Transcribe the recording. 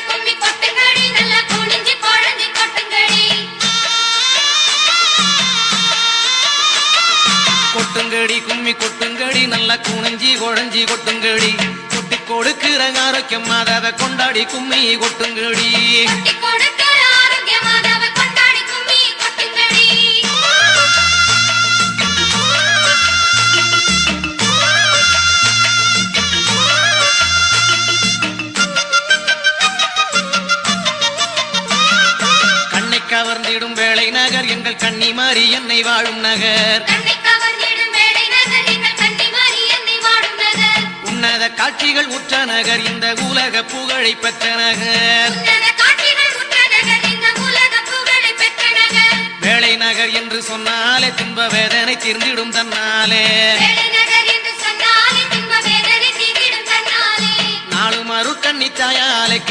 கும்மி கொட்டுங்கடி நல்லா குனிஞ்சு குழஞ்சி கொட்டுங்கடி கொட்டுங்கடி கும்மி கொட்டுங்கடி நல்லா குனிஞ்சி குழஞ்சி கொட்டுங்கடி கொட்டி கொடுக்கிற ஆரோக்கியம் மாதாவை கொண்டாடி கும்மி கொட்டுங்கடி கவர்ந்திடும் வேளை நகர் எங்கள் கன்னிமாரி என்னை வாழும் நகர் உன்னத காட்சிகள் உற்ற நகர் இந்த உலக புகழை பெற்ற நகர் வேளை நகர் என்று சொன்னாலே துன்ப வேதனை தீர்ந்திடும் தன்னாலே நாளும் அருள் கண்ணி தாயாலே